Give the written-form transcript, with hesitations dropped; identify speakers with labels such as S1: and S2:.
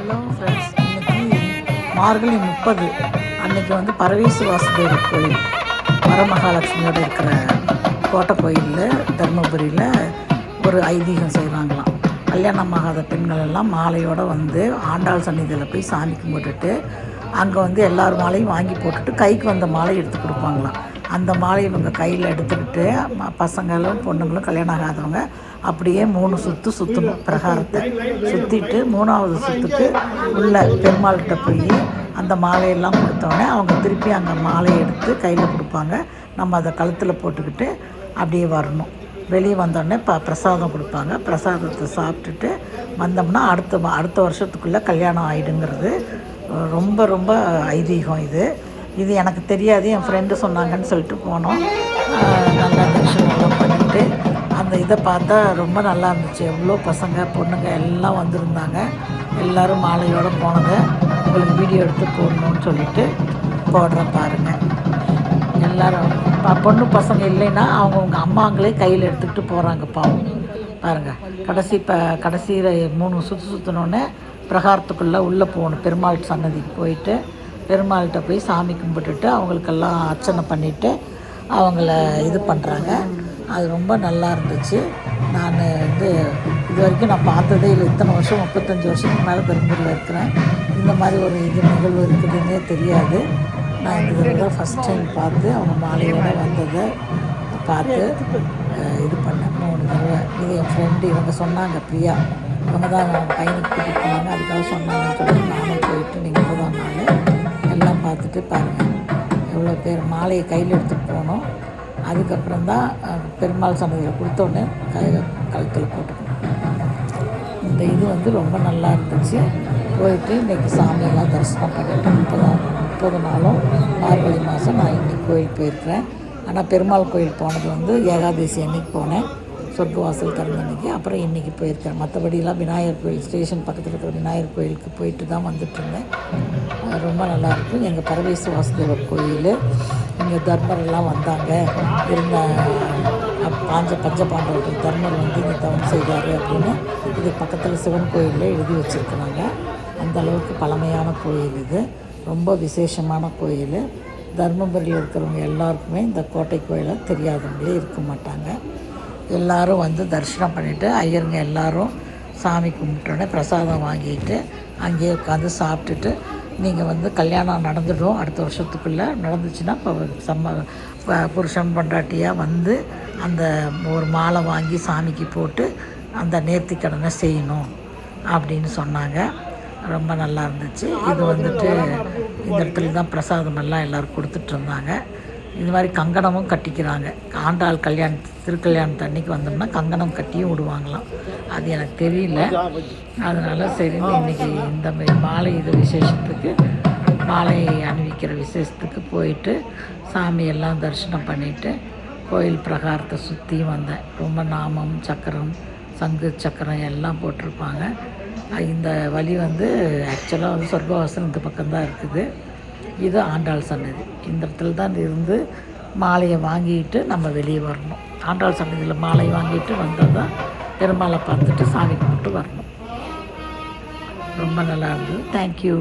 S1: Hello friends, இன்றைக்கி மார்கழி 30 அன்றைக்கி வந்து பரவேசு வாசுதேவர் கோயில் வரமகாலட்சுமியோடு இருக்கிற கோட்டை கோயிலில் தர்மபுரியில் ஒரு ஐதீகம் செய்கிறாங்களாம். கல்யாணம் ஆகாத பெண்கள் எல்லாம் மாலையோடு வந்து ஆண்டாள் சந்நிதியில் போய் சாமி கும்பிட்டுட்டு அங்கே வந்து எல்லார் மாலையும் வாங்கி போட்டுட்டு கைக்கு வந்த மாலை எடுத்து கொடுப்பாங்களாம். அந்த மாலையை இவங்க கையில் எடுத்துக்கிட்டு பசங்களும் பொண்ணுங்களும் கல்யாணம் ஆகாதவங்க அப்படியே 3 சுற்று சுற்றணும். பிரகாரத்தை சுற்றிட்டு 3ஆவது சுற்றுக்கு உள்ள பெருமாள்கிட்ட போய் அந்த மாலையெல்லாம் கொடுத்தோடனே அவங்க திருப்பி அங்கே மாலையை எடுத்து கையில் கொடுப்பாங்க. நம்ம அதை கழுத்தில் போட்டுக்கிட்டு அப்படியே வரணும். வெளியே வந்தோடனே பிரசாதம் கொடுப்பாங்க. பிரசாதத்தை சாப்பிட்டுட்டு வந்தோம்னா அடுத்த வருஷத்துக்குள்ளே கல்யாணம் ஆகிடுங்கிறது ரொம்ப ரொம்ப ஐதீகம். இது எனக்கு தெரியாது, என் ஃப்ரெண்டு சொன்னாங்கன்னு சொல்லிட்டு போனோம். நல்லா தரிசனம் பண்ணிவிட்டு அந்த இதை பார்த்தா ரொம்ப நல்லா இருந்துச்சு. எவ்வளோ பசங்க பொண்ணுங்க எல்லாம் வந்திருந்தாங்க. எல்லோரும் மாலையோடு போனதை உங்களுக்கு வீடியோ எடுத்து போடணும்னு சொல்லிட்டு போடுறேன் பாருங்கள். எல்லோரும் பொண்ணு பசங்க இல்லைன்னா அவங்கவுங்க அம்மாங்களே கையில் எடுத்துக்கிட்டு போகிறாங்க. பாவம் பாருங்கள். கடைசியில் 3 சுற்றினோடனே பிரகாரத்துக்குள்ளே உள்ளே போகணும். பெருமாள் சன்னதிக்கு போயிட்டு பெருமாள்கிட்ட போய் சாமி கும்பிட்டுட்டு அவங்களுக்கெல்லாம் அர்ச்சனை பண்ணிவிட்டு அவங்கள இது பண்ணுறாங்க. அது ரொம்ப நல்லா இருந்துச்சு. நான் வந்து இது வரைக்கும் நான் பார்த்ததே இல்லை. இத்தனை வருஷம் 35 வருஷத்துக்கு மேலே பெரும்பூரில் இருக்கிறேன். இந்த மாதிரி ஒரு நிகழ்வு இருக்குதுன்னே தெரியாது. நான் இந்த தடவை தான் ஃபஸ்ட் டைம் பார்த்து அவங்க மாலையோடு வந்ததை பார்த்து இது பண்ணேன் 3 தடவை. இது என் ஃப்ரெண்டு இவங்க சொன்னாங்க, பிரியா, இவங்க தான் பையனுக்கு கூட்டிகிட்டு போனாங்க. அதுக்காக சொன்னாங்கன்னு சொல்லி நானும் போயிட்டு நீங்கள் தான் எல்லாம் பார்த்துட்டு பாருங்கள். எவ்வளோ பேர் மாலையை கையில் எடுத்துகிட்டு போனோம். அதுக்கப்புறம் தான் பெருமாள் சன்னதியில் கொடுத்தோடனே கழுத்தில் போட்டுக்கணும். இந்த இது வந்து ரொம்ப நல்லா இருந்துச்சு. போயிட்டு இன்றைக்கி சாமியெல்லாம் தரிசனம் பண்ணிட்டு 30 நாளும் மார்கழி மாதம் நான் இன்றைக்கி கோயில் போயிருக்கிறேன். ஆனால் பெருமாள் கோயில் போனது வந்து ஏகாதசி அன்னைக்கு போனேன், சொர்க்கவாசல் திறந்த அன்றைக்கி. அப்புறம் இன்றைக்கி போயிருக்கேன். மற்றபடிலாம் விநாயகர் கோயில் ஸ்டேஷன் பக்கத்தில் இருக்கிற விநாயகர் கோயிலுக்கு போயிட்டு தான் வந்துட்டுருந்தேன். ரொம்ப நல்லாயிருக்கும். எங்கள் பரவேசு வாசுதேவர் கோயில் இங்கே தர்மரெல்லாம் வந்தாங்க. இருந்த பஞ்சபாண்டவர்கள் தர்மர் வந்து இங்கே தவம் செய்தார் அப்படின்னு இது பக்கத்தில் சிவன் கோயிலில் எழுதி வச்சுருக்குறாங்க. அந்த அளவுக்கு பழமையான கோயில். இது ரொம்ப விசேஷமான கோயில். தர்மபுரியில் இருக்கிறவங்க எல்லாருக்குமே இந்த கோட்டை கோயிலை தெரியாதவங்களே இருக்க மாட்டாங்க. எல்லோரும் வந்து தரிசனம் பண்ணிவிட்டு ஐயருங்க எல்லோரும் சாமி கும்பிட்டோன்னே பிரசாதம் வாங்கிட்டு அங்கேயே உட்காந்து சாப்பிட்டுட்டு நீங்கள் வந்து கல்யாணம் நடந்துடும். அடுத்த வருஷத்துக்குள்ளே நடந்துச்சுன்னா இப்போ புருஷன் பொண்டாட்டியாக வந்து அந்த ஒரு மாலை வாங்கி சாமிக்கு போட்டு அந்த நேர்த்திக்கடனை செய்யணும் அப்படின்னு சொன்னாங்க. ரொம்ப நல்லா இருந்துச்சு. இது வந்துட்டு இந்த இடத்துல தான் பிரசாதமெல்லாம் எல்லோரும் கொடுத்துட்ருந்தாங்க. இது மாதிரி கங்கணமும் கட்டிக்கிறாங்க. ஆண்டாள் திருக்கல்யாணத்து அன்னைக்கு வந்தோம்னா கங்கணம் கட்டியும் விடுவாங்களாம். அது எனக்கு தெரியல. அதனால் சரி இன்றைக்கி இந்த மாலை இது விசேஷத்துக்கு மாலை அணிவிக்கிற விசேஷத்துக்கு போயிட்டு சாமியெல்லாம் தரிசனம் பண்ணிவிட்டு கோயில் பிரகாரத்தை சுற்றி வந்தேன். ரொம்ப நாமம், சக்கரம், சங்கு சக்கரம் எல்லாம் போட்டிருப்பாங்க. இந்த வழி வந்து ஆக்சுவலாக வந்து சொர்க்கவாசல் இந்த பக்கம்தான் இருக்குது. இது ஆண்டாள் சன்னதி. இந்த இடத்துல தான் இருந்து மாலையை வாங்கிட்டு நம்ம வெளியே வரணும். ஆண்டாள் சன்னதியில் மாலை வாங்கிட்டு வந்தால் தான் பெருமாளை பார்த்துட்டு சாமி கும்பிட்டு வரணும். ரொம்ப நல்லா இருந்தது. தேங்க்யூ.